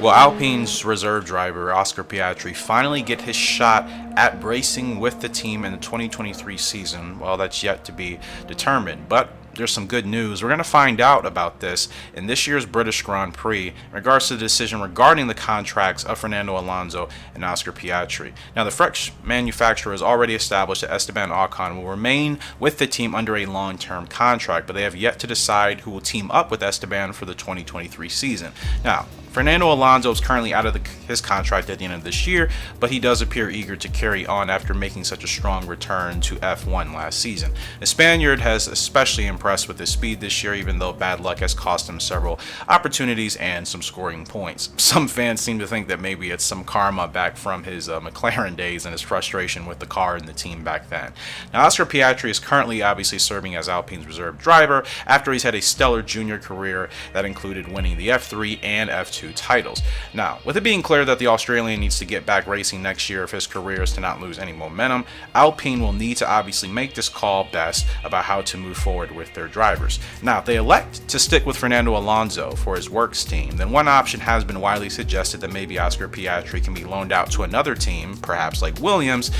Will Alpine's reserve driver, Oscar Piastri, finally get his shot at racing with the team in the 2023 season? Well, that's yet to be determined, but there's some good news. We're going to find out about this in this year's British Grand Prix in regards to the decision regarding the contracts of Fernando Alonso and Oscar Piastri. Now, the French manufacturer has already established that Esteban Ocon will remain with the team under a long-term contract, but they have yet to decide who will team up with Esteban for the 2023 season. Now, Fernando Alonso is currently out of his contract at the end of this year, but he does appear eager to carry on after making such a strong return to F1 last season. The Spaniard has especially impressed with his speed this year, even though bad luck has cost him several opportunities and some scoring points. Some fans seem to think that maybe it's some karma back from his McLaren days and his frustration with the car and the team back then. Now, Oscar Piastri is currently obviously serving as Alpine's reserve driver after he's had a stellar junior career that included winning the F3 and F2 titles. Now, with it being clear that the Australian needs to get back racing next year if his career is to not lose any momentum, Alpine will need to obviously make this call best about how to move forward with their drivers. Now, if they elect to stick with Fernando Alonso for his works team, then one option has been widely suggested that maybe Oscar Piastri can be loaned out to another team, perhaps like Williams,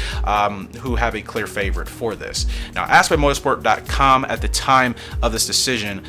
who have a clear favorite for this. Now, asked by motorsport.com at the time of this decision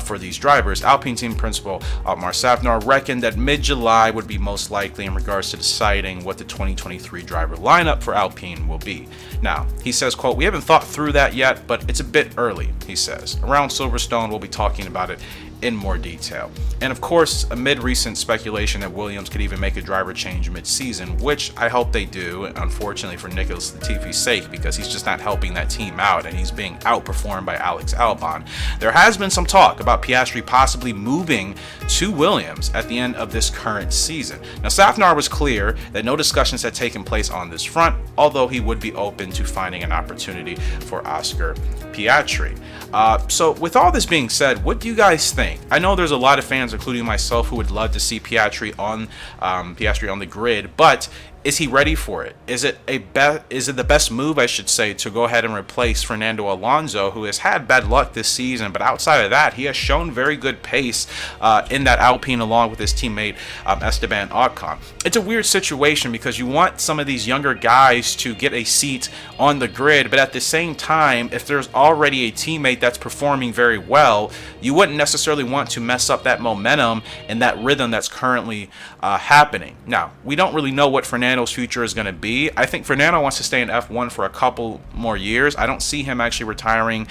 for these drivers, Alpine team principal Otmar Safnauer reckoned that mid-July would be most likely in regards to deciding what the 2023 driver lineup for Alpine will be. Now, he says, quote, "We haven't thought through that yet, but it's a bit early," he says. Around Silverstone, we'll be talking about it in more detail. And of course, amid recent speculation that Williams could even make a driver change mid-season, which I hope they do, unfortunately for Nicholas Latifi's sake, because he's just not helping that team out and he's being outperformed by Alex Albon. There has been some talk about Piastri possibly moving to Williams at the end of this current season. Now, Safnauer was clear that no discussions had taken place on this front, although he would be open to finding an opportunity for Oscar Piastri. So with all this being said, what do you guys think? I know there's a lot of fans, including myself, who would love to see Piastri on the grid, but is he ready for it? Is it the best move, I should say, to go ahead and replace Fernando Alonso, who has had bad luck this season, but outside of that, he has shown very good pace in that Alpine along with his teammate Esteban Ocon. It's a weird situation because you want some of these younger guys to get a seat on the grid, but at the same time, if there's already a teammate that's performing very well, you wouldn't necessarily want to mess up that momentum and that rhythm that's currently happening. Now, we don't really know what Fernando's future is going to be. I think Fernando wants to stay in F1 for a couple more years. I don't see him actually retiring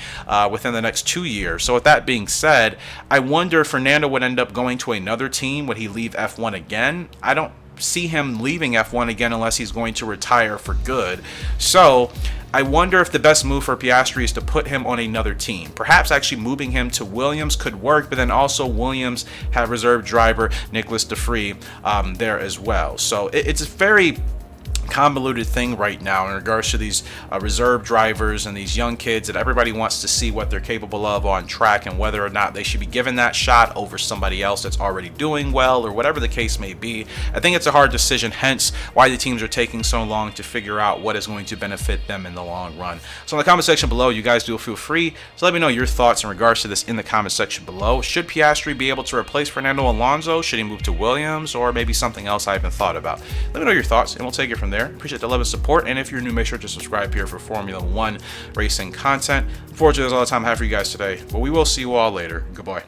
within the next 2 years. So with that being said, I wonder if Fernando would end up going to another team. Would he leave F1 again? I don't see him leaving F1 again unless he's going to retire for good. So I wonder if the best move for Piastri is to put him on another team. Perhaps actually moving him to Williams could work, but then also Williams have reserve driver Nicholas Defree there as well. So it's a very convoluted thing right now in regards to these reserve drivers and these young kids that everybody wants to see what they're capable of on track and whether or not they should be given that shot over somebody else that's already doing well or whatever the case may be. I think it's a hard decision, hence why the teams are taking so long to figure out what is going to benefit them in the long run. So in the comment section below, you guys do feel free to let me know your thoughts in regards to this in the comment section below. Should Piastri be able to replace Fernando Alonso? Should he move to Williams or maybe something else I haven't thought about? Let me know your thoughts and we'll take it from there. Appreciate the love and support, and if you're new, make sure to subscribe here for Formula One racing content. Unfortunately, that's all the time I have for you guys today, but we will see you all later. Goodbye.